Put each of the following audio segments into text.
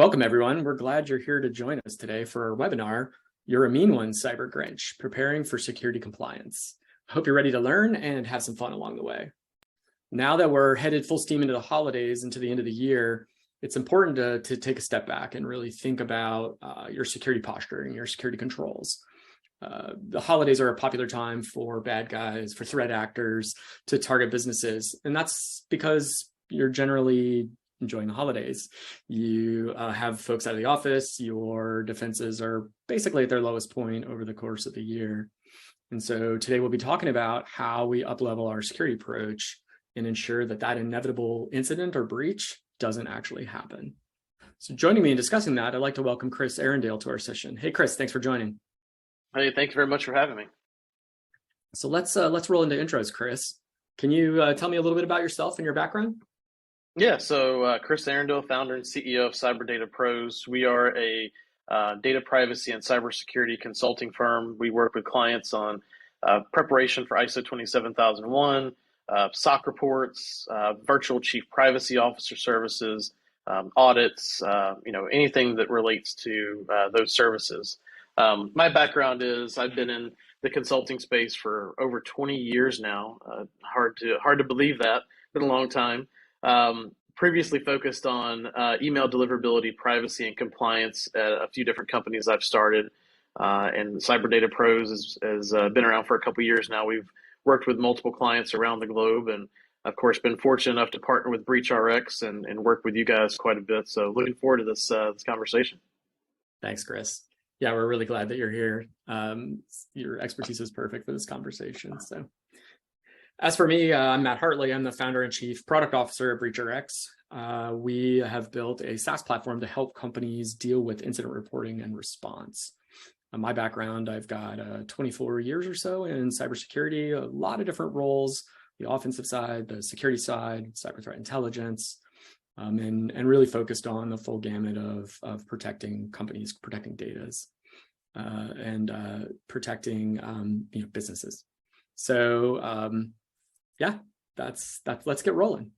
Welcome, everyone. We're glad you're here to join us today for our webinar, You're a Mean One, CyberGrinch, Preparing for Security Compliance. I hope you're ready to learn and have some fun along the way. Now that we're headed full steam into the holidays and to the end of the year, it's important to take a step back and really think about your security posture and your security controls. The holidays are a popular time for bad guys, for threat actors to target businesses. And that's because you're generally enjoying the holidays. You have folks out of the office, your defenses are basically at their lowest point over the course of the year. And so today we'll be talking about how we up-level our security approach and ensure that that inevitable incident or breach doesn't actually happen. So joining me in discussing that, I'd like to welcome Chris Arrendale to our session. Hey, Chris, thanks for joining. Hey, thank you very much for having me. So let's roll into intros, Chris. Can you tell me a little bit about yourself and your background? Yeah, so Chris Arrendale, founder and CEO of CyberData Pros. We are a data privacy and cybersecurity consulting firm. We work with clients on preparation for ISO 27001, SOC reports, virtual chief privacy officer services, audits, anything that relates to those services. My background is I've been in the consulting space for over 20 years now. Hard to believe that. Been a long time. Previously focused on email deliverability, privacy, and compliance at a few different companies I've started. And CyberData Pros has been around for a couple years now. We've worked with multiple clients around the globe, and of course been fortunate enough to partner with BreachRx and work with you guys quite a bit. So looking forward to this conversation. Thanks, Chris. Yeah, we're really glad that you're here. Your expertise is perfect for this conversation. So, as for me, I'm Matt Hartley. I'm the founder and chief product officer at BreachRx. We have built a SaaS platform to help companies deal with incident reporting and response. My background, I've got 24 years or so in cybersecurity, a lot of different roles, the offensive side, the security side, cyber threat intelligence, and really focused on the full gamut of protecting companies, protecting data, and protecting businesses. So yeah, that's let's get rolling.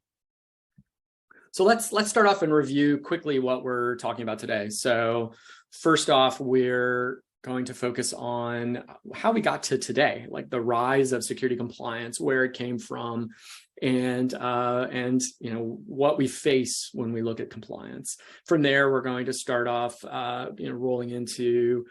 So let's start off and review quickly what we're talking about today. So first off, we're going to focus on how we got to today, like the rise of security compliance, where it came from, and what we face when we look at compliance. From there, we're going to start off rolling into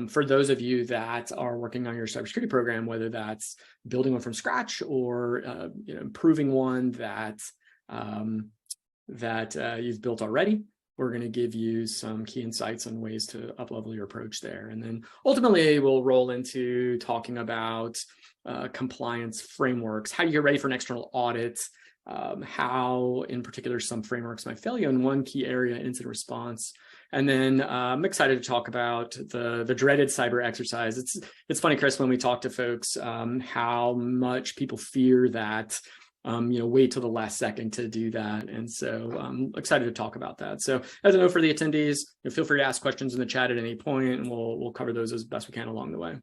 for those of you that are working on your cybersecurity program, whether that's building one from scratch or improving one that you've built already. We're going to give you some key insights on ways to up-level your approach there. And then ultimately, we'll roll into talking about compliance frameworks, how you get ready for an external audit, how in particular some frameworks might fail you in one key area, incident response. And then I'm excited to talk about the dreaded cyber exercise. It's funny, Chris, when we talk to folks, how much people fear that wait till the last second to do that. And so I'm excited to talk about that. So as a note for the attendees, feel free to ask questions in the chat at any point, and we'll cover those as best we can along the way.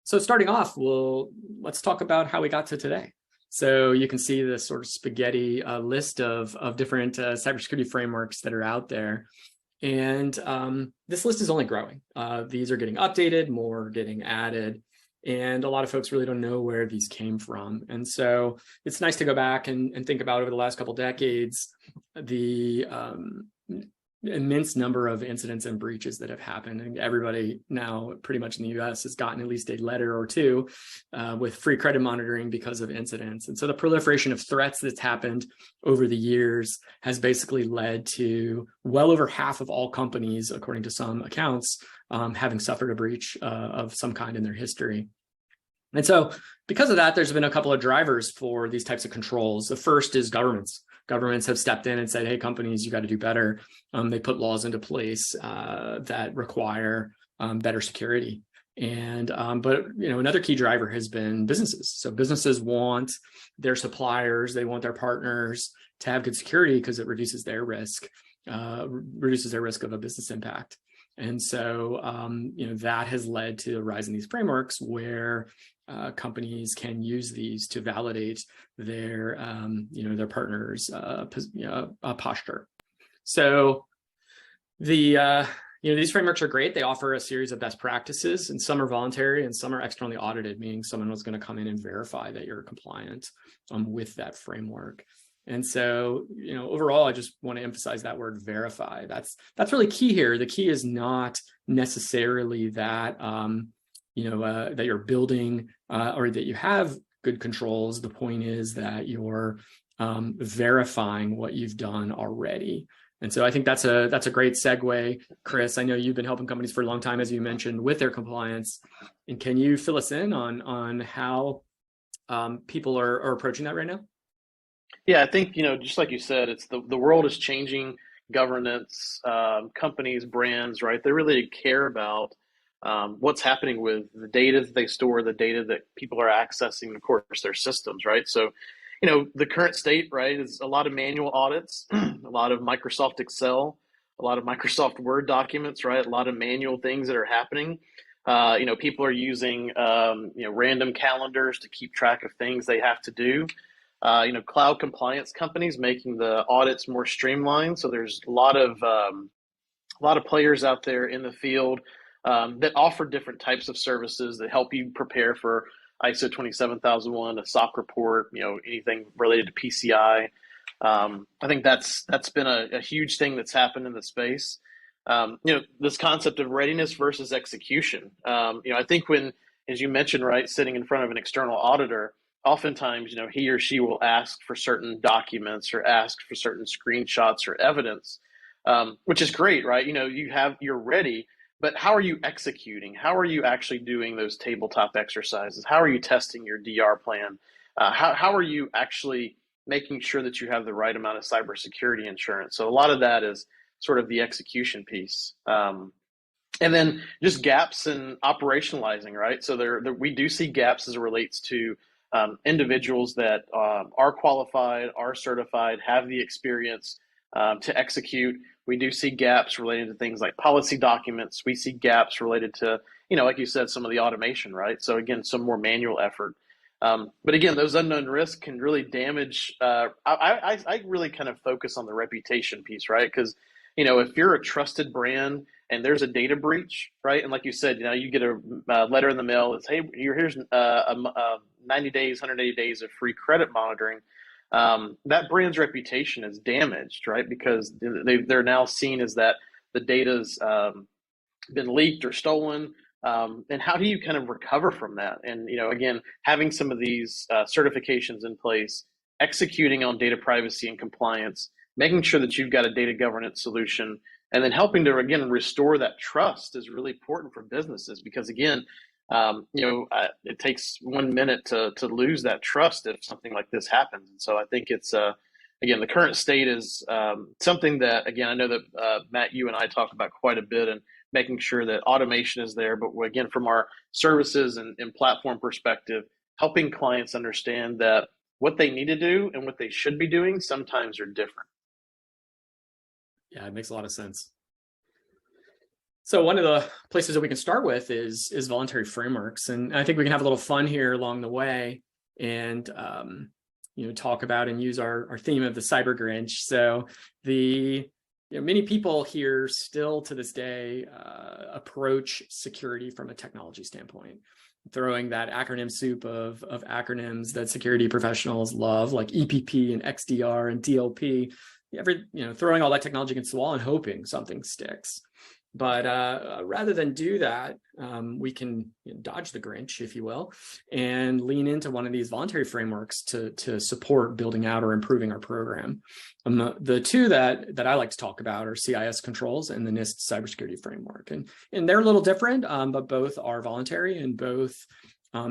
So starting off, let's talk about how we got to today. So you can see this sort of spaghetti list of different cybersecurity frameworks that are out there. And this list is only growing. These are getting updated, more are getting added. And a lot of folks really don't know where these came from. And so it's nice to go back and think about over the last couple of decades, the immense number of incidents and breaches that have happened. And everybody now pretty much in the US has gotten at least a letter or two with free credit monitoring because of incidents. And so the proliferation of threats that's happened over the years has basically led to well over half of all companies, according to some accounts, having suffered a breach of some kind in their history. And so because of that, there's been a couple of drivers for these types of controls. The first is governments. Governments have stepped in and said, hey, companies, you got to do better. They put laws into place that require better security. And but another key driver has been businesses. So businesses want their suppliers, they want their partners to have good security because it reduces their risk of a business impact. And so, that has led to a rise in these frameworks where companies can use these to validate their, their partners' posture. So these frameworks are great. They offer a series of best practices, and some are voluntary and some are externally audited, meaning someone was going to come in and verify that you're compliant with that framework. And so, overall, I just want to emphasize that word verify. That's really key here. The key is not necessarily that, that you're building or that you have good controls. The point is that you're verifying what you've done already. And so I think that's a great segue. Chris, I know you've been helping companies for a long time, as you mentioned, with their compliance. And can you fill us in on how people are approaching that right now? Yeah, I think, just like you said, it's the world is changing. Governance, companies, brands, right? They really care about what's happening with the data that they store, the data that people are accessing, of course, their systems, right? So, the current state, right, is a lot of manual audits, a lot of Microsoft Excel, a lot of Microsoft Word documents, right? A lot of manual things that are happening. People are using, random calendars to keep track of things they have to do. Cloud compliance companies making the audits more streamlined. So there's a lot of players out there in the field that offer different types of services that help you prepare for ISO 27001, a SOC report, anything related to PCI. I think that's been a huge thing that's happened in the space. This concept of readiness versus execution. I think as you mentioned, right, sitting in front of an external auditor, oftentimes, he or she will ask for certain documents or ask for certain screenshots or evidence, which is great, right? You're ready, but how are you executing? How are you actually doing those tabletop exercises? How are you testing your DR plan? How are you actually making sure that you have the right amount of cybersecurity insurance? So a lot of that is sort of the execution piece. And then just gaps in operationalizing, right? So we do see gaps as it relates to individuals that are qualified, are certified, have the experience to execute. We do see gaps related to things like policy documents. We see gaps related to, like you said, some of the automation, right? So again, some more manual effort. But again, those unknown risks can really damage. I really kind of focus on the reputation piece, right? Because, if you're a trusted brand and there's a data breach, right? And like you said, you get a letter in the mail that says, hey, here's 90 days, 180 days of free credit monitoring. That brand's reputation is damaged, right? Because they're now seen as that the data's been leaked or stolen. And how do you kind of recover from that? And, again, having some of these certifications in place, executing on data privacy and compliance, making sure that you've got a data governance solution, and then helping to, again, restore that trust is really important for businesses because, again, it takes 1 minute to lose that trust if something like this happens. And so I think it's, again, the current state is something that, again, I know that Matt, you and I talk about quite a bit, and making sure that automation is there. But again, from our services and platform perspective, helping clients understand that what they need to do and what they should be doing sometimes are different. Yeah, it makes a lot of sense. So one of the places that we can start with is voluntary frameworks. And I think we can have a little fun here along the way and, talk about and use our theme of the cybergrinch. So many people here still to this day approach security from a technology standpoint, throwing that acronym soup of acronyms that security professionals love, like EPP and XDR and DLP, throwing all that technology against the wall and hoping something sticks. But rather than do that, we can dodge the Grinch, if you will, and lean into one of these voluntary frameworks to support building out or improving our program. The two that I like to talk about are CIS Controls and the NIST Cybersecurity Framework. And they're a little different, but both are voluntary and both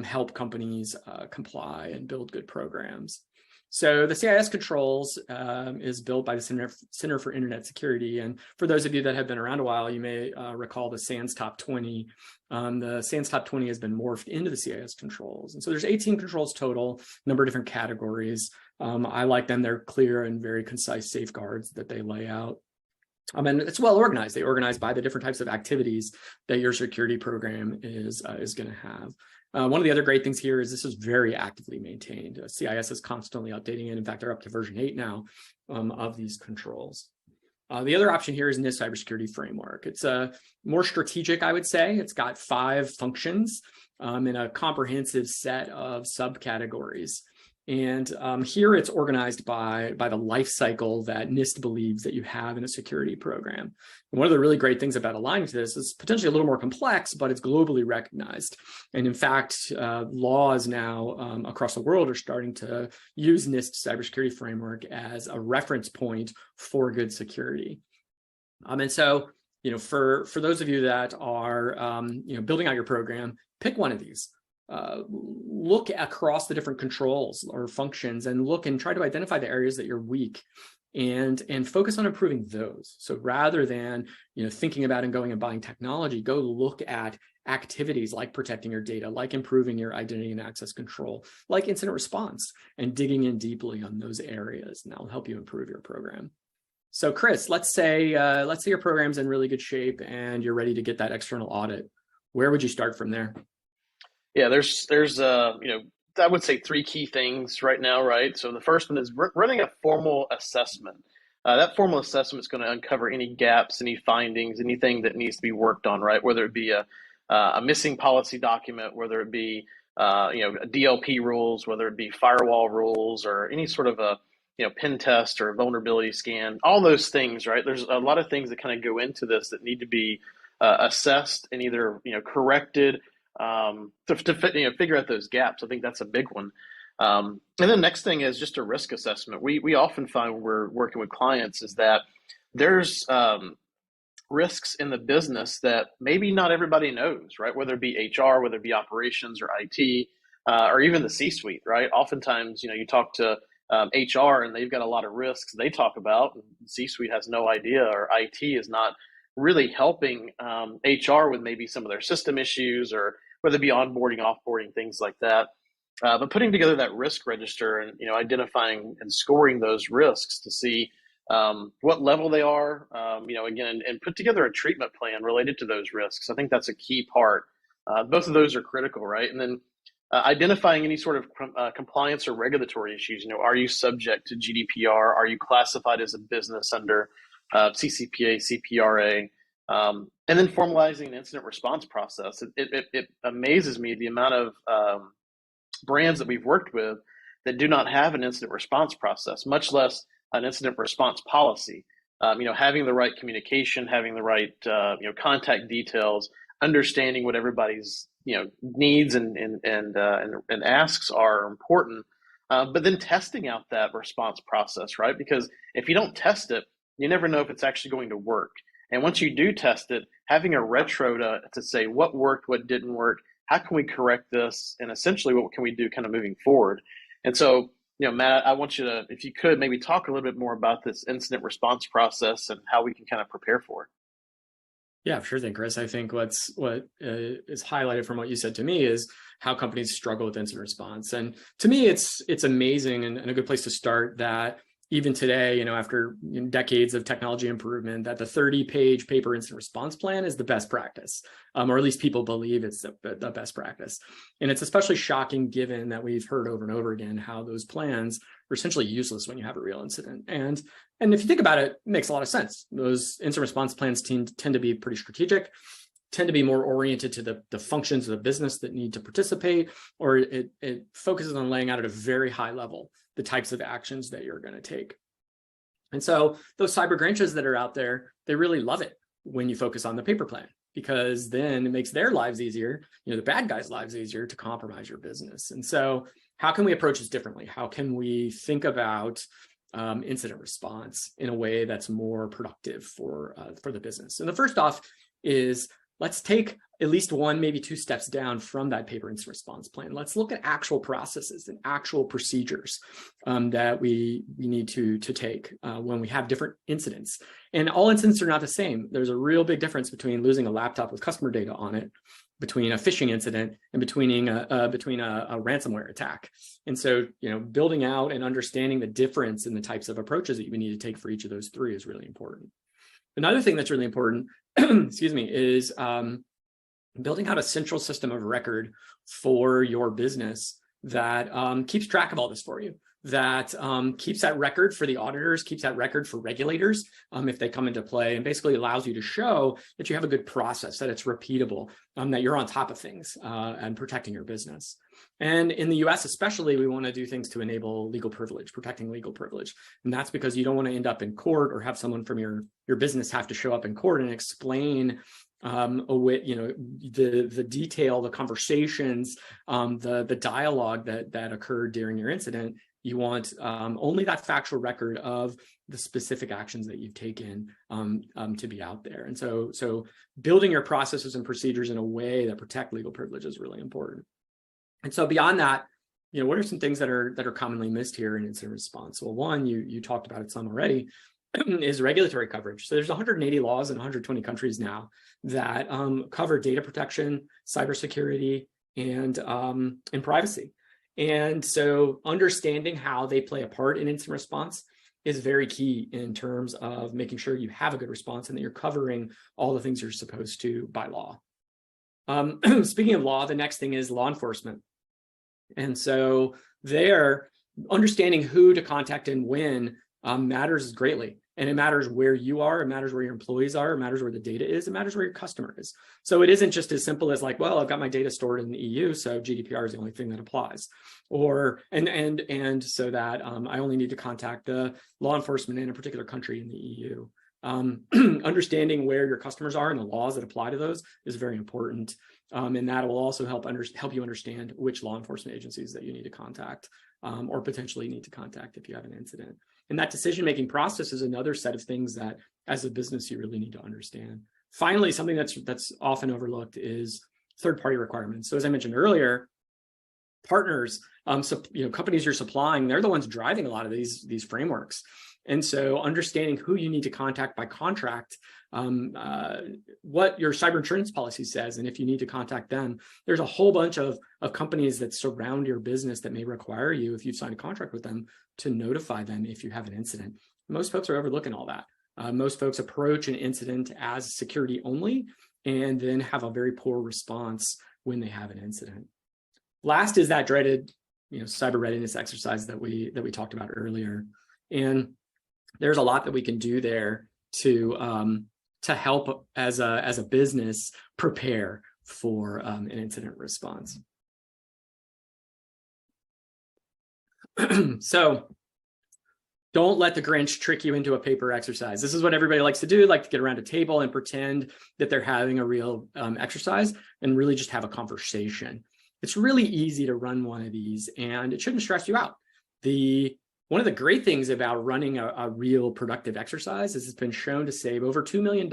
help companies comply and build good programs. So the CIS Controls is built by the Center for Internet Security. And for those of you that have been around a while, you may recall the SANS Top 20. The SANS Top 20 has been morphed into the CIS Controls. And so there's 18 controls total, a number of different categories. I like them. They're clear and very concise safeguards that they lay out. And it's well organized. They organize by the different types of activities that your security program is going to have. One of the other great things here is this is very actively maintained. CIS is constantly updating it. In fact, they're up to version 8 now of these controls. The other option here is NIST Cybersecurity Framework. It's more strategic, I would say. It's got 5 functions in a comprehensive set of subcategories. And here it's organized by the life cycle that NIST believes that you have in a security program. And one of the really great things about aligning to this is potentially a little more complex, but it's globally recognized. And in fact, laws now across the world are starting to use NIST cybersecurity framework as a reference point for good security. And so, for those of you that are, building out your program, pick one of these. Look across the different controls or functions and look and try to identify the areas that you're weak and focus on improving those. So rather than thinking about and going and buying technology, go look at activities like protecting your data, like improving your identity and access control, like incident response, and digging in deeply on those areas, and that will help you improve your program. So Chris, let's say your program's in really good shape and you're ready to get that external audit. Where would you start from there? Yeah, there's I would say 3 key things right now, right? So the first one is running a formal assessment. That formal assessment is going to uncover any gaps, any findings, anything that needs to be worked on, right? Whether it be a missing policy document, whether it be DLP rules, whether it be firewall rules, or any sort of a pen test or vulnerability scan, all those things, right? There's a lot of things that kind of go into this that need to be assessed and either corrected to figure out those gaps. I think that's a big one. And then next thing is just a risk assessment. We often find when we're working with clients is that there's risks in the business that maybe not everybody knows, right? Whether it be HR, whether it be operations or IT, or even the C-suite, right? Oftentimes, you talk to HR and they've got a lot of risks they talk about, and C-suite has no idea, or IT is not really helping HR with maybe some of their system issues, or whether it be onboarding, offboarding, things like that. But putting together that risk register and identifying and scoring those risks to see what level they are, again, and put together a treatment plan related to those risks. I think that's a key part. Both of those are critical, right? And then identifying any sort of compliance or regulatory issues. Are you subject to GDPR? Are you classified as a business under CCPA, CPRA? And then formalizing an incident response process. It amazes me the amount of brands that we've worked with that do not have an incident response process, much less an incident response policy. Having the right communication, having the right contact details, understanding what everybody's needs and asks are important, but then testing out that response process, right? Because if you don't test it, you never know if it's actually going to work. And once you do test it, having a retro to say what worked, what didn't work, how can we correct this, and essentially what can we do kind of moving forward. And so, Matt, I want you to, if you could, maybe talk a little bit more about this incident response process and how we can kind of prepare for it. Yeah, sure thing, Chris. I think what is highlighted from what you said to me is how companies struggle with incident response. And to me, it's amazing and a good place to start that even today, after decades of technology improvement, that the 30-page paper incident response plan is the best practice, or at least people believe it's the best practice. And it's especially shocking given that we've heard over and over again how those plans are essentially useless when you have a real incident. And if you think about it, it makes a lot of sense. Those incident response plans tend to be pretty strategic, tend to be more oriented to the functions of the business that need to participate, or it focuses on laying out at a very high level the types of actions that you're going to take. And so those cybergrinches that are out there, they really love it when you focus on the paper plan, because then it makes their lives easier, the bad guys' lives easier to compromise your business. And so how can we approach this differently? How can we think about incident response in a way that's more productive for the business? And the first off is let's take at least 1, maybe 2 steps down from that paper incident response plan. Let's look at actual processes and actual procedures that we need to take when we have different incidents. And all incidents are not the same. There's a real big difference between losing a laptop with customer data on it, between a phishing incident, and between a ransomware attack. And so, building out and understanding the difference in the types of approaches that you need to take for each of those 3 is really important. Another thing that's really important, excuse me, is building out a central system of record for your business that keeps track of all this for you, that keeps that record for the auditors, keeps that record for regulators if they come into play, and basically allows you to show that you have a good process, that it's repeatable, that you're on top of things and protecting your business. And in the US especially, we want to do things to enable legal privilege, protecting legal privilege. And that's because you don't want to end up in court or have someone from your business have to show up in court and explain the detail, the conversations, the dialogue that occurred during your incident. You want only that factual record of the specific actions that you've taken to be out there. And so building your processes and procedures in a way that protect legal privilege is really important. And so beyond that, what are some things that are commonly missed here in incident response? Well, one, you talked about it some already, is regulatory coverage. So there's 180 laws in 120 countries now that cover data protection, cybersecurity, and privacy. And so understanding how they play a part in incident response is very key in terms of making sure you have a good response and that you're covering all the things you're supposed to by law. Speaking of law, the next thing is law enforcement. And so there, understanding who to contact and when matters greatly. And it matters where you are, it matters where your employees are, it matters where the data is, it matters where your customer is. So it isn't just as simple as like, well, I've got my data stored in the EU, so GDPR is the only thing that applies. Or, and so that I only need to contact the law enforcement in a particular country in the EU. Understanding where your customers are and the laws that apply to those is very important. And that will also help you understand which law enforcement agencies that you need to contact or potentially need to contact if you have an incident. And that decision-making process is another set of things that as a business you really need to understand. Finally, something that's often overlooked is third-party requirements. So as I mentioned earlier, partners, companies you're supplying, they're the ones driving a lot of these frameworks. And so understanding who you need to contact by contract, what your cyber insurance policy says, and if you need to contact them, there's a whole bunch of companies that surround your business that may require you, if you've signed a contract with them, to notify them if you have an incident. Most folks are overlooking all that. Most folks approach an incident as security only, and then have a very poor response when they have an incident. Last is that dreaded, cyber readiness exercise that we talked about earlier. And there's a lot that we can do there to help as a business prepare for an incident response. So don't let the Grinch trick you into a paper exercise. This is what everybody likes to do, like to get around a table and pretend that they're having a real exercise and really just have a conversation. It's really easy to run one of these and it shouldn't stress you out. One of the great things about running a real productive exercise is it's been shown to save over $2 million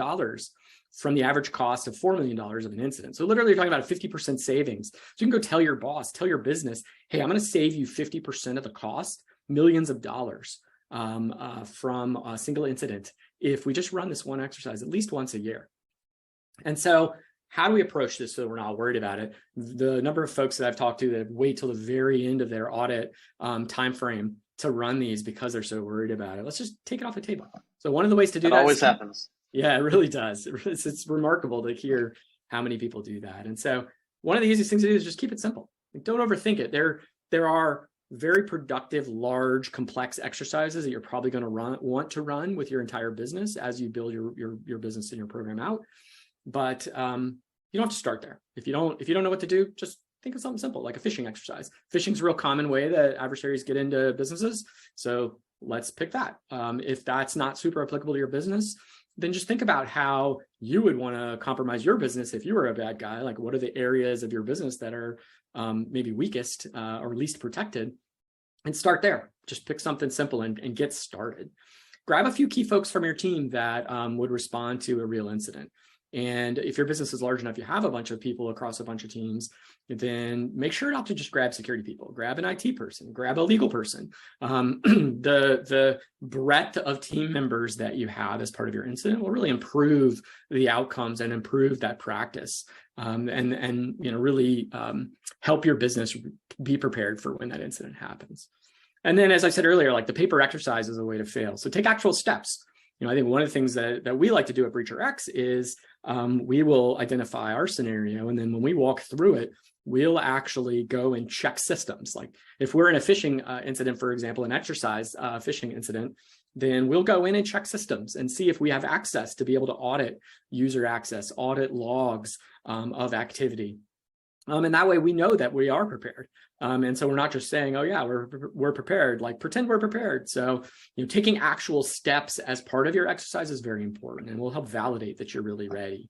from the average cost of $4 million of an incident. So literally you're talking about a 50% savings. So you can go tell your boss, tell your business, hey, I'm going to save you 50% of the cost, millions of dollars from a single incident if we just run this one exercise at least once a year. And so how do we approach this so that we're not worried about it? The number of folks that I've talked to that wait till the very end of their audit timeframe to run these because they're so worried about it. Let's just take it off the table. So one of the ways to do that always happens. Yeah, it really does. It's remarkable to hear how many people do that. And so one of the easiest things to do is just keep it simple. Don't overthink it. There are very productive, large, complex exercises that you're probably going to want to run with your entire business as you build your business and your program out. But you don't have to start there. If you don't know what to do, just think of something simple like a phishing exercise. Phishing is a real common way that adversaries get into businesses. So let's pick that. If that's not super applicable to your business, then just think about how you would want to compromise your business if you were a bad guy. Like, what are the areas of your business that are maybe weakest or least protected? And start there. Just pick something simple and get started. Grab a few key folks from your team that would respond to a real incident. And if your business is large enough, you have a bunch of people across a bunch of teams, then make sure not to just grab security people. Grab an IT person, grab a legal person. The breadth of team members that you have as part of your incident will really improve the outcomes and improve that practice, and really help your business be prepared for when that incident happens. And then, as I said earlier, like the paper exercise is a way to fail. So take actual steps. I think one of the things that we like to do at BreachRx is we will identify our scenario, and then when we walk through it, we'll actually go and check systems. Like if we're in a phishing incident, for example, an exercise phishing incident, then we'll go in and check systems and see if we have access to be able to audit user access, audit logs of activity. And that way we know that we are prepared. And so we're not just saying, oh yeah, we're prepared, like pretend we're prepared. So, taking actual steps as part of your exercise is very important and will help validate that you're really ready.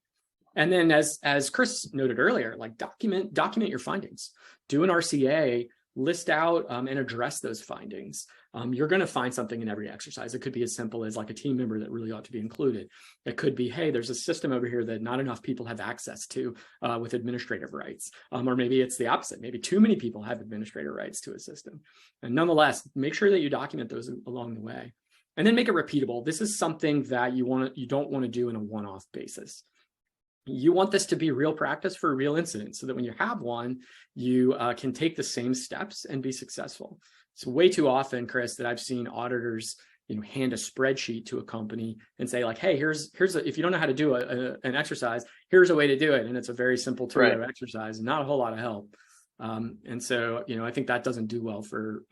And then as Chris noted earlier, like document your findings, do an RCA, list out and address those findings. You're going to find something in every exercise. It could be as simple as like a team member that really ought to be included. It could be, hey, there's a system over here that not enough people have access to with administrative rights. Or maybe it's the opposite. Maybe too many people have administrative rights to a system. And nonetheless, make sure that you document those along the way. And then make it repeatable. This is something that you don't want to do in a one-off basis. You want this to be real practice for real incidents so that when you have one, you can take the same steps and be successful. It's way too often, Chris, that I've seen auditors, hand a spreadsheet to a company and say like, hey, here's if you don't know how to do an exercise, here's a way to do it. And it's a very simple 2-row exercise and not a whole lot of help. And so, I think that doesn't do well for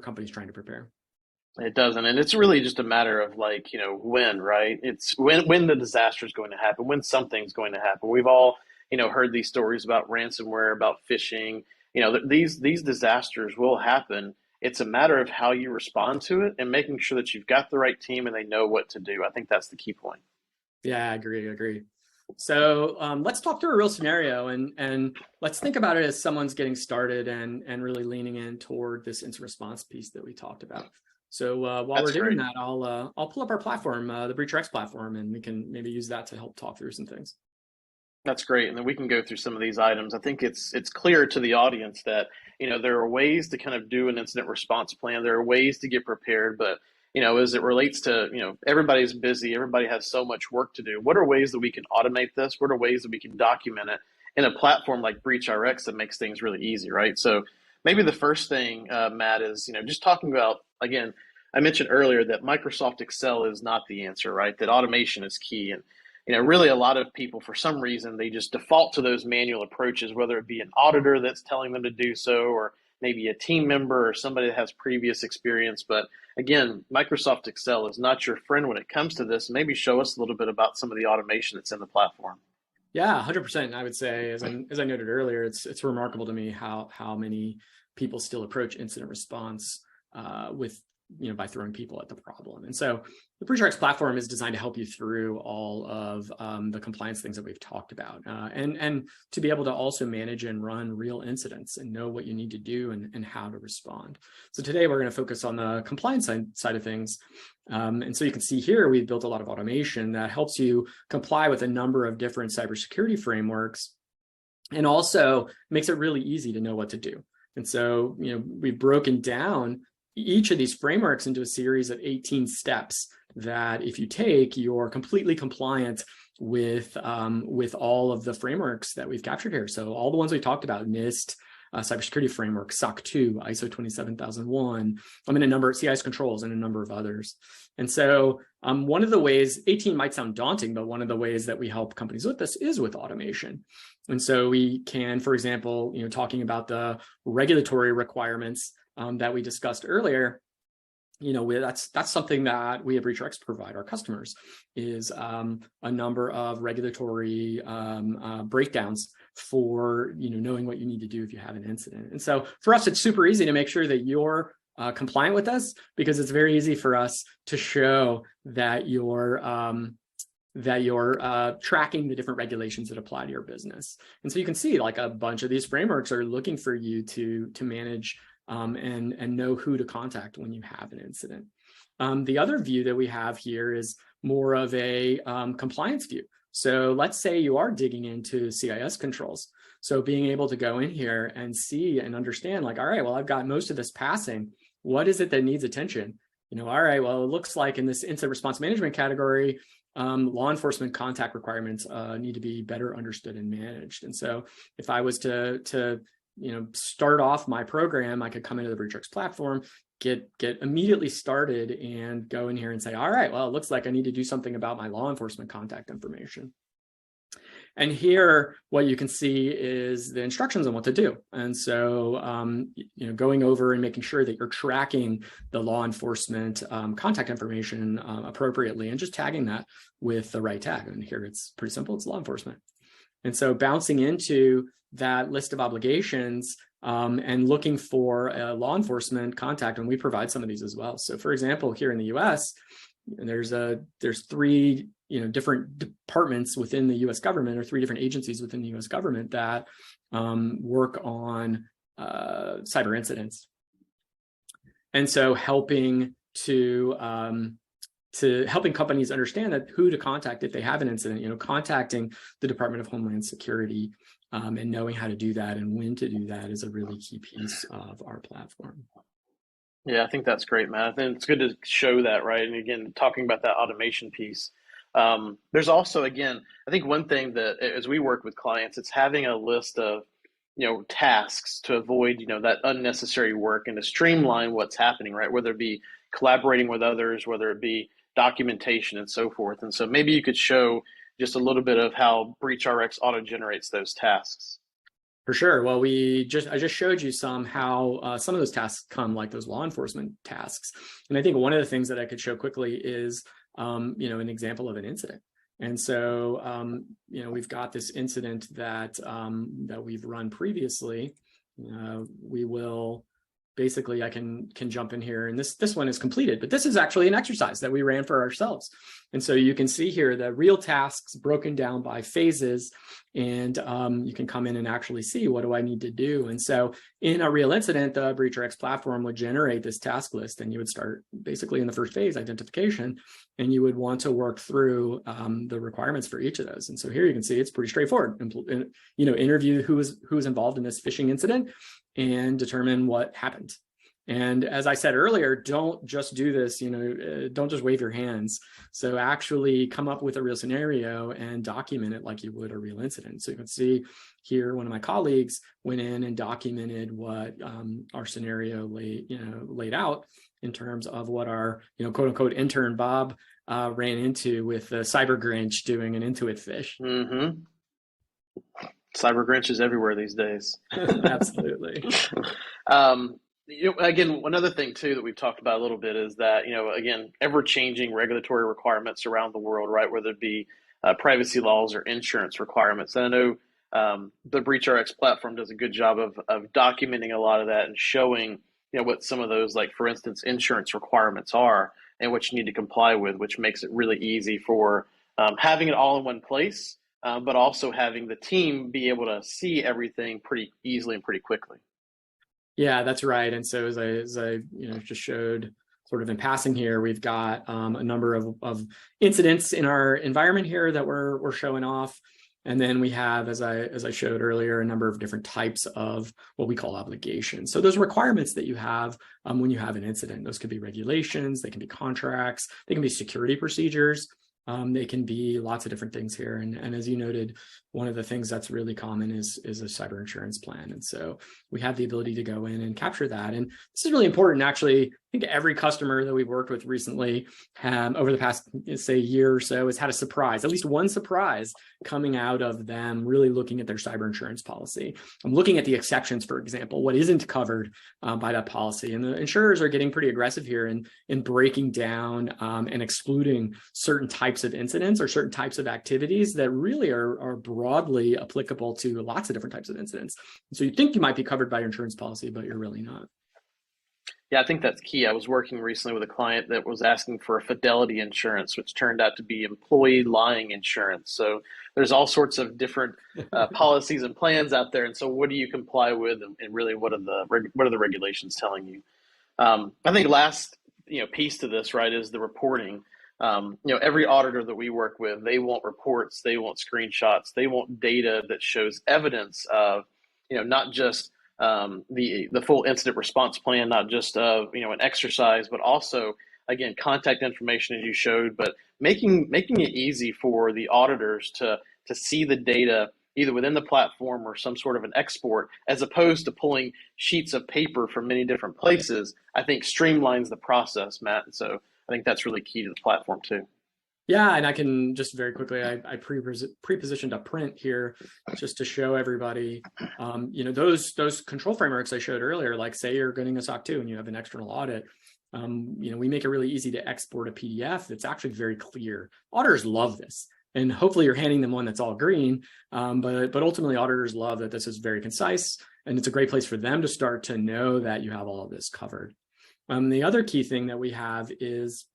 companies trying to prepare. It doesn't. And it's really just a matter of like, when, right? It's when the disaster is going to happen, when something's going to happen. We've all, heard these stories about ransomware, about phishing, these disasters will happen. It's a matter of how you respond to it and making sure that you've got the right team and they know what to do. I think that's the key point. Yeah, I agree. So let's talk through a real scenario and let's think about it as someone's getting started and really leaning in toward this incident response piece that we talked about. So while we're doing that, I'll pull up our platform, the BreachRx platform, and we can maybe use that to help talk through some things. That's great. And then we can go through some of these items. I think it's clear to the audience that, there are ways to kind of do an incident response plan. There are ways to get prepared, but, as it relates to, everybody's busy, everybody has so much work to do. What are ways that we can automate this? What are ways that we can document it in a platform like BreachRx that makes things really easy, right? So maybe the first thing, Matt, is, just talking about, again, I mentioned earlier that Microsoft Excel is not the answer, right? That automation is key. And, really a lot of people, for some reason, they just default to those manual approaches, whether it be an auditor that's telling them to do so, or maybe a team member or somebody that has previous experience. But again, Microsoft Excel is not your friend when it comes to this. Maybe show us a little bit about some of the automation that's in the platform. Yeah, 100%. I would say, as I noted earlier, it's remarkable to me how many people still approach incident response with by throwing people at the problem. And so the BreachRx platform is designed to help you through all of the compliance things that we've talked about, and to be able to also manage and run real incidents and know what you need to do and how to respond. So today we're going to focus on the compliance side of things. And so you can see here, we've built a lot of automation that helps you comply with a number of different cybersecurity frameworks and also makes it really easy to know what to do. And so, we've broken down each of these frameworks into a series of 18 steps that if you take, you're completely compliant with all of the frameworks that we've captured here. So all the ones we talked about, NIST, cybersecurity framework, SOC 2, ISO 27001, I'm in a number of CIS Controls and a number of others. And so one of the ways, 18 might sound daunting, but one of the ways that we help companies with this is with automation. And so we can, for example, talking about the regulatory requirements that we discussed earlier, that's something that we at BreachRx provide our customers is a number of regulatory breakdowns for knowing what you need to do if you have an incident. And so for us, it's super easy to make sure that you're compliant with us, because it's very easy for us to show that you're tracking the different regulations that apply to your business. And so you can see like a bunch of these frameworks are looking for you to manage and know who to contact when you have an incident. The other view that we have here is more of a compliance view. So let's say you are digging into CIS controls. So being able to go in here and see and understand like, all right, well, I've got most of this passing. What is it that needs attention? All right, well, it looks like in this incident response management category, law enforcement contact requirements need to be better understood and managed. And so if I was to start off my program, I could come into the BreachRx platform, get immediately started and go in here and say, all right, well, it looks like I need to do something about my law enforcement contact information. And here, what you can see is the instructions on what to do. And so, going over and making sure that you're tracking the law enforcement contact information appropriately and just tagging that with the right tag. And here it's pretty simple, it's law enforcement. And so bouncing into that list of obligations and looking for a law enforcement contact, and we provide some of these as well. So for example, here in the US, there's 3 different departments within the US government, or 3 different agencies within the US government that work on cyber incidents. And so helping companies understand that who to contact if they have an incident, contacting the Department of Homeland Security and knowing how to do that and when to do that is a really key piece of our platform. Yeah, I think that's great, Matt. I think it's good to show that, right? And again, talking about that automation piece. There's also, again, I think one thing that as we work with clients, it's having a list of, tasks to avoid, that unnecessary work and to streamline what's happening, right? Whether it be collaborating with others, whether it be documentation and so forth. And so maybe you could show just a little bit of how BreachRx auto-generates those tasks. For sure. Well, I just showed you how some of those tasks come, like those law enforcement tasks. And I think one of the things that I could show quickly is, an example of an incident. And so, we've got this incident that we've run previously. We will basically, I can jump in here, and this one is completed, but this is actually an exercise that we ran for ourselves. And so you can see here the real tasks broken down by phases, and you can come in and actually see, what do I need to do? And so in a real incident, the BreachRx platform would generate this task list, and you would start basically in the first phase, identification, and you would want to work through the requirements for each of those. And so here you can see it's pretty straightforward. Interview who was involved in this phishing incident and determine what happened. And as I said earlier, don't just do this, don't just wave your hands. So actually come up with a real scenario and document it like you would a real incident. So you can see here, one of my colleagues went in and documented what our scenario laid out in terms of what our, quote unquote, intern Bob ran into with the cybergrinch doing an Intuit fish. Mm-hmm. Cybergrinch is everywhere these days. Absolutely. Again, one other thing too that we've talked about a little bit is that, again, ever-changing regulatory requirements around the world, right? Whether it be privacy laws or insurance requirements. And I know the BreachRx platform does a good job of documenting a lot of that and showing, what some of those, like for instance, insurance requirements are and what you need to comply with, which makes it really easy for having it all in one place. But also having the team be able to see everything pretty easily and pretty quickly. Yeah, that's right. And so as I just showed sort of in passing here, we've got a number of incidents in our environment here that we're showing off. And then we have, as I showed earlier, a number of different types of what we call obligations. So those requirements that you have when you have an incident, those could be regulations, they can be contracts, they can be security procedures. They can be lots of different things here. And as you noted, one of the things that's really common is a cyber insurance plan. And so we have the ability to go in and capture that. And this is really important. Actually, I think every customer that we've worked with recently over the past, say, year or so has had a surprise, at least one surprise coming out of them really looking at their cyber insurance policy. I'm looking at the exceptions, for example, what isn't covered by that policy. And the insurers are getting pretty aggressive here in breaking down and excluding certain types of incidents or certain types of activities that really are broadly applicable to lots of different types of incidents. And so you think you might be covered by your insurance policy, but you're really not. Yeah, I think that's key. I was working recently with a client that was asking for a fidelity insurance, which turned out to be employee lying insurance. So there's all sorts of different policies and plans out there. And so what do you comply with, and really what are the regulations telling you? I think last piece to this, right, is the reporting. Every auditor that we work with, they want reports, they want screenshots, they want data that shows evidence of, not just the full incident response plan, not just an exercise, but also, again, contact information as you showed, but making it easy for the auditors to see the data either within the platform or some sort of an export, as opposed to pulling sheets of paper from many different places, I think streamlines the process, Matt. And so I think that's really key to the platform too. Yeah, and I can just very quickly, I pre-positioned a print here just to show everybody, those control frameworks I showed earlier, like say you're getting a SOC 2 and you have an external audit, we make it really easy to export a PDF that's actually very clear. Auditors love this. And hopefully you're handing them one that's all green, but ultimately auditors love that this is very concise, and it's a great place for them to start to know that you have all of this covered. The other key thing that we have is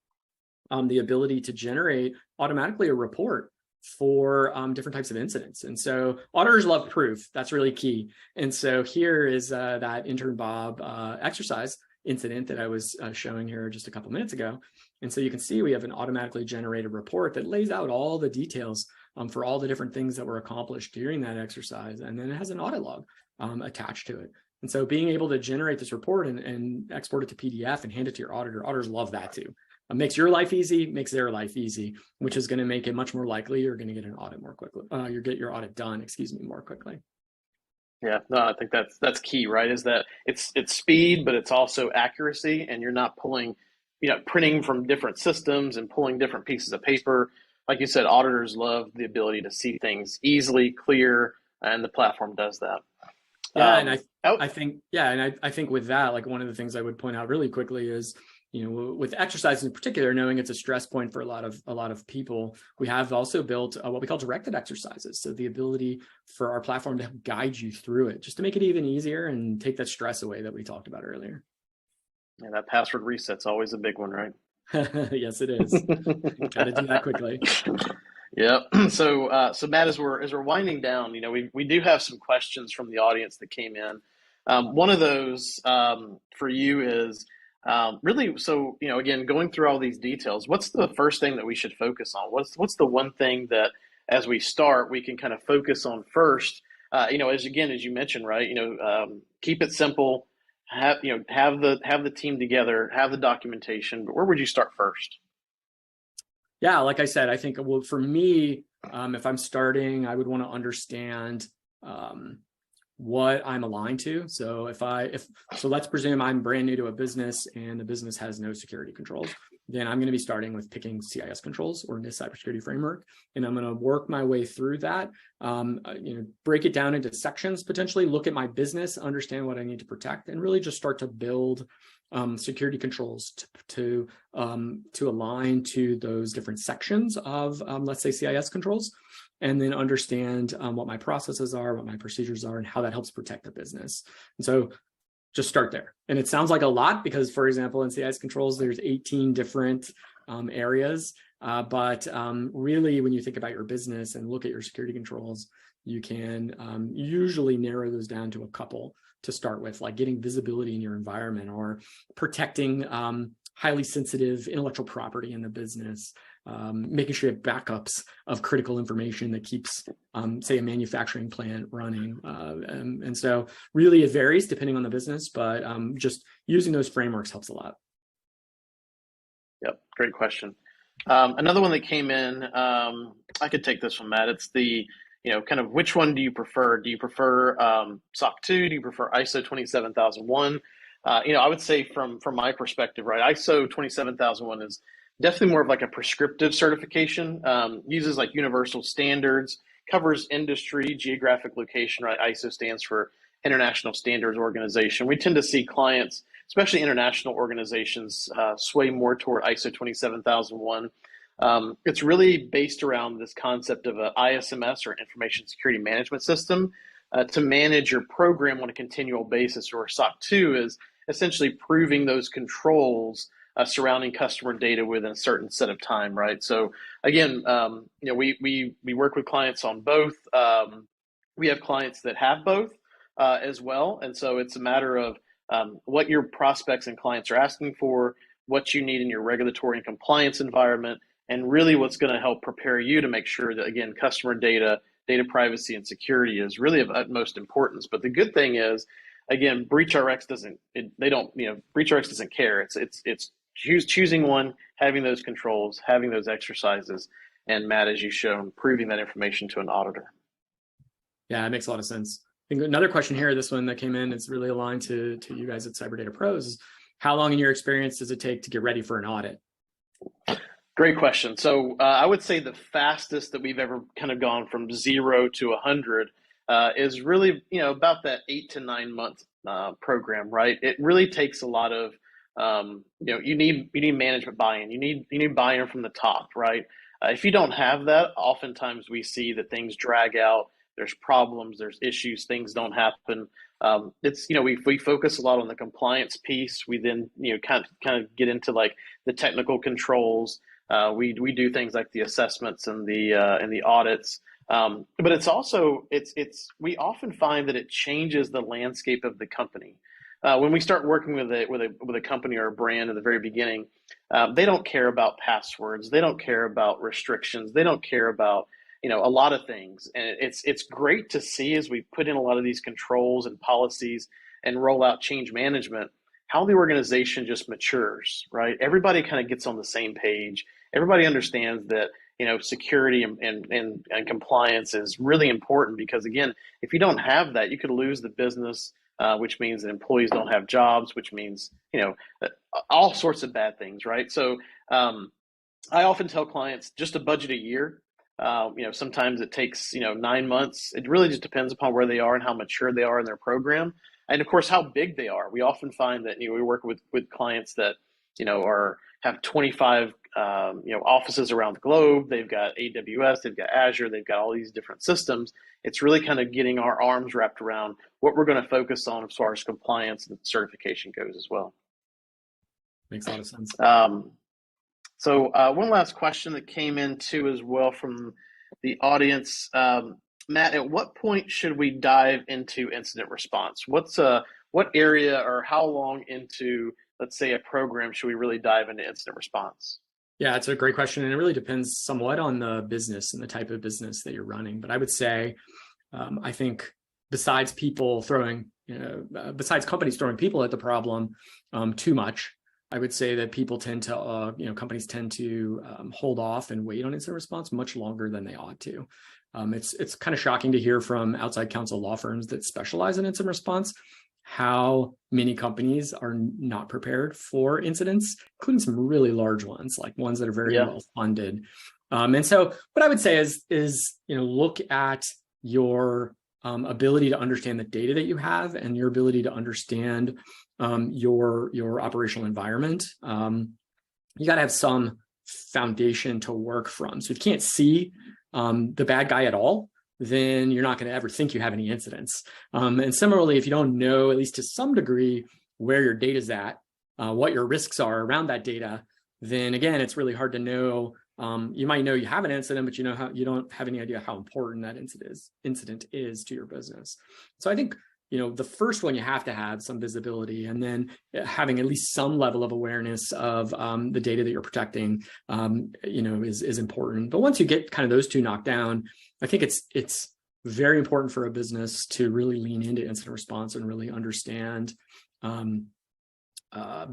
the ability to generate automatically a report for different types of incidents. And so auditors love proof. That's really key. And so here is that intern Bob exercise incident that I was showing here just a couple minutes ago. And so you can see we have an automatically generated report that lays out all the details for all the different things that were accomplished during that exercise. And then it has an audit log attached to it. And so being able to generate this report and export it to PDF and hand it to your auditor, auditors love that too. It makes your life easy, makes their life easy, which is going to make it much more likely you're going to get an audit more quickly. You get your audit done, more quickly. Yeah, no, I think that's key, right? Is that it's speed, but it's also accuracy, and you're not printing from different systems and pulling different pieces of paper. Like you said, auditors love the ability to see things easily, clear, and the platform does that. Yeah, and I think with that, like one of the things I would point out really quickly is, with exercise in particular, knowing it's a stress point for a lot of people, we have also built what we call directed exercises. So the ability for our platform to guide you through it, just to make it even easier and take that stress away that we talked about earlier. Yeah, that password reset's always a big one, right? Yes, it is. Got to do that quickly. Yeah. So Matt, as we're winding down, we do have some questions from the audience that came in. One of those for you is really, so again, going through all these details, what's the first thing that we should focus on? What's the one thing that as we start we can kind of focus on first? As you mentioned, right? Keep it simple. Have the team together, have the documentation. But where would you start first? Yeah, like I said, I think, well, for me, if I'm starting, I would want to understand what I'm aligned to. So so let's presume I'm brand new to a business and the business has no security controls, then I'm going to be starting with picking CIS Controls or NIST Cybersecurity Framework, and I'm going to work my way through that. Break it down into sections, potentially look at my business, understand what I need to protect, and really just start to build security controls to align to those different sections of, let's say, CIS controls, and then understand what my processes are, what my procedures are, and how that helps protect the business. And so just start there. And it sounds like a lot because, for example, in CIS controls, there's 18 different areas. But really, when you think about your business and look at your security controls, you can usually narrow those down to a couple to start with, like getting visibility in your environment or protecting highly sensitive intellectual property in the business, making sure you have backups of critical information that keeps, say, a manufacturing plant running. And so really it varies depending on the business, but just using those frameworks helps a lot. Yep, great question. Another one that came in, I could take this one, Matt. It's the kind of which one do you prefer? Do you prefer SOC 2? Do you prefer ISO 27001? I would say from my perspective, right, ISO 27001 is definitely more of like a prescriptive certification, uses like universal standards, covers industry, geographic location, right? ISO stands for International Standards Organization. We tend to see clients, especially international organizations, sway more toward ISO 27001. It's really based around this concept of an ISMS, or Information Security Management System, to manage your program on a continual basis. Or SOC 2 is essentially proving those controls surrounding customer data within a certain set of time, right? So again, we work with clients on both. We have clients that have both as well, and so it's a matter of what your prospects and clients are asking for, what you need in your regulatory and compliance environment, and really what's going to help prepare you to make sure that, again, customer data privacy and security is really of utmost importance. But the good thing is, again, BreachRx doesn't care. It's choosing one, having those controls, having those exercises, and Matt, as you've shown, proving that information to an auditor. Yeah, it makes a lot of sense. I think another question here, this one that came in, is really aligned to you guys at CyberData Pros, is how long in your experience does it take to get ready for an audit? Great question. So I would say the fastest that we've ever kind of gone from 0 to 100 is really, about that 8 to 9 month program, right? It really takes a lot of, you need management buy-in. You need buy-in from the top, right? If you don't have that, oftentimes we see that things drag out. There's problems, there's issues, things don't happen. We focus a lot on the compliance piece. We then kind of get into like the technical controls. We do things like the assessments and the audits. But it's also we often find that it changes the landscape of the company. When we start working with a company or a brand in the very beginning, they don't care about passwords. They don't care about restrictions. They don't care about a lot of things. And it's great to see as we put in a lot of these controls and policies and roll out change management, how the organization just matures, right? Everybody kind of gets on the same page. Everybody understands that security and compliance is really important, because again, if you don't have that, you could lose the business, which means that employees don't have jobs, which means all sorts of bad things, right? So I often tell clients just to budget a year. Sometimes it takes 9 months. It really just depends upon where they are and how mature they are in their program, and of course how big they are. We often find that we work with clients that have 25 offices around the globe. They've got AWS, they've got Azure, they've got all these different systems. It's really kind of getting our arms wrapped around what we're going to focus on as far as compliance and certification goes as well. Makes a lot of sense. So one last question that came in too as well from the audience. Matt, at what point should we dive into incident response? What area or how long into, let's say, a program should we really dive into incident response? Yeah, it's a great question. And it really depends somewhat on the business and the type of business that you're running. But I would say, I think besides companies throwing people at the problem too much, I would say that people tend to, companies tend to hold off and wait on incident response much longer than they ought to. It's kind of shocking to hear from outside counsel law firms that specialize in incident response how many companies are not prepared for incidents, including some really large ones, like ones that are very well funded. And so what I would say is look at your ability to understand the data that you have and your ability to understand your operational environment. You got to have some foundation to work from. So if you can't see the bad guy at all, then you're not going to ever think you have any incidents. And similarly, if you don't know, at least to some degree, where your data is at, what your risks are around that data, then again, it's really hard to know. You might know you have an incident, but you don't have any idea how important that incident is to your business. So I think the first one, you have to have some visibility, and then having at least some level of awareness of the data that you're protecting, is important. But once you get kind of those two knocked down, I think it's very important for a business to really lean into incident response and really understand,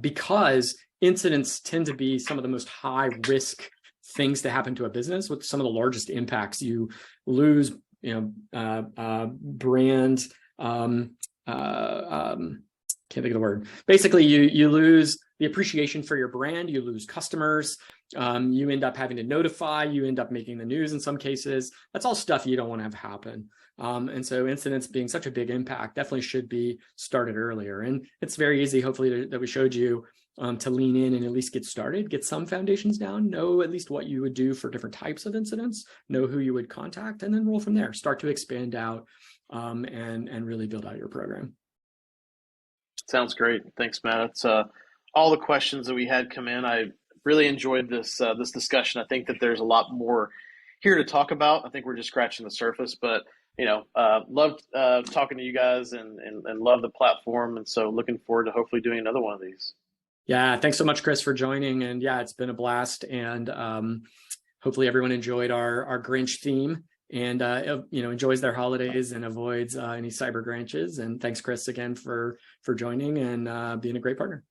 because incidents tend to be some of the most high risk things to happen to a business, with some of the largest impacts. You lose, brand. Can't think of the word. Basically, you lose the appreciation for your brand. You lose customers. You end up having to notify. You end up making the news in some cases. That's all stuff you don't want to have happen. And so incidents being such a big impact definitely should be started earlier. And it's very easy, hopefully, that we showed you to lean in and at least get started, get some foundations down, know at least what you would do for different types of incidents, know who you would contact, and then roll from there. Start to expand out and really build out your program. Sounds great. Thanks, Matt. That's all the questions that we had come in. I really enjoyed this discussion. I think that there's a lot more here to talk about. I think we're just scratching the surface, but loved talking to you guys and love the platform. And so looking forward to hopefully doing another one of these. Yeah, thanks so much, Chris, for joining. And yeah, it's been a blast. And hopefully everyone enjoyed our Grinch theme and enjoys their holidays and avoids any cyber grinches. And thanks, Chris, again for joining and being a great partner.